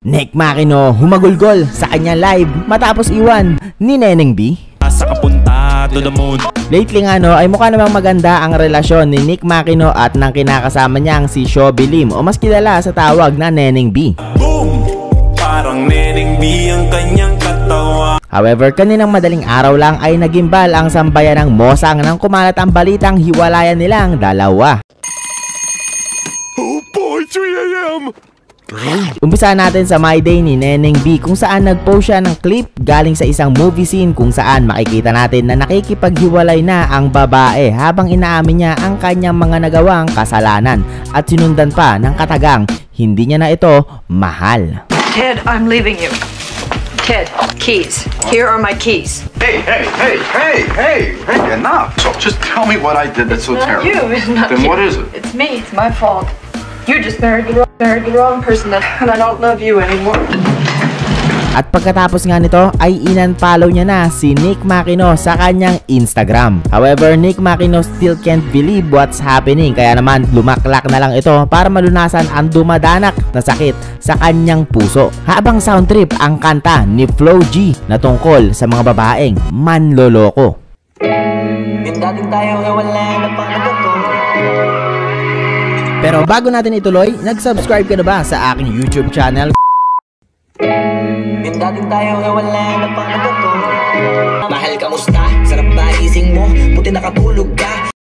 Nick Makino humagulgol sa kanyang live matapos iwan ni Neneng B. Sa kapunta to the moon. Lately nga ay mukha namang maganda ang relasyon ni Nick Makino at ng kinakasama niyang si Shobi Lim o mas kilala sa tawag na Neneng B. Boom! Parang Neneng B ang kanyang katawa. However, kaninang madaling araw lang ay nagimbal ang sambayan ng Mosang nang kumalat ang balitang hiwalayan nilang dalawa. Oh boy, 3 AM! Umpisa natin sa My Day ni Neneng B kung saan nagpost siya ng clip galing sa isang movie scene kung saan makikita natin na nakikipaghiwalay na ang babae habang inaamin niya ang kanyang mga nagawang kasalanan at sinundan pa ng katagang hindi niya na ito mahal. Ted, I'm leaving you. Ted, keys. Here are my keys. Hey, enough. So just tell me what I did that's so terrible. You, it's not Then you. what is it? It's me. It's my fault. You just married the wrong person and I don't love you anymore. At pagkatapos nga nito ay in-unfollow niya na si Nick Makino sa kanyang Instagram. However, Nick Makino still can't believe what's happening kaya naman lumaklak na lang ito para malunasan ang dumadanak na sakit sa kanyang puso. Habang sound trip ang kanta ni Flo G na tungkol sa mga babaeng manloloko. Dating tayo wala na panagot. Pero bago natin ituloy, nag-subscribe ka na ba sa aking YouTube channel? Dating tayo wala na panagot. Mahal ka musta? Sarap ba ising mo? Buti nakatulog ka.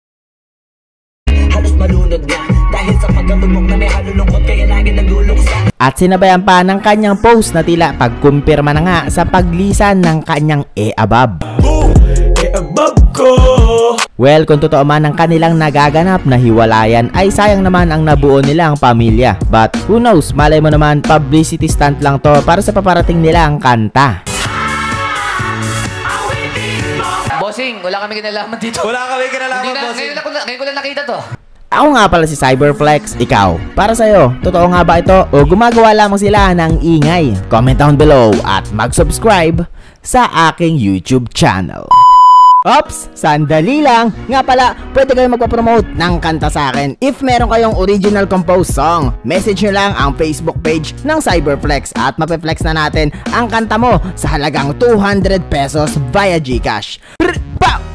Halos malunod na dahil sa pagkatubok na may halulungkot kaya lagi nagluluksa. At sinabayan pa ng kanyang post na tila pagkumpirma na nga sa paglisan ng kanyang e-abab. Boom! E-abab ko! Well, kung totoo man ang kanilang nagaganap na hiwalayan ay sayang naman ang nabuo nilang pamilya. But who knows, malay mo naman publicity stunt lang to para sa paparating nilang kanta. Bossing, wala kami kinalaman dito. Wala kami kinalaman, bossing. Ngayon ko lang nakita to. Ako nga pala si Cyberflex, ikaw. Para sa'yo, totoo nga ba ito o gumagawa lamang sila ng ingay? Comment down below at mag-subscribe sa aking YouTube channel. Ops! Sandali lang! Nga pala, pwede kayong magpapromote ng kanta sa akin. If meron kayong original composed song, message nyo lang ang Facebook page ng Cyberflex at mapeflex na natin ang kanta mo sa halagang 200 pesos via GCash. Pow!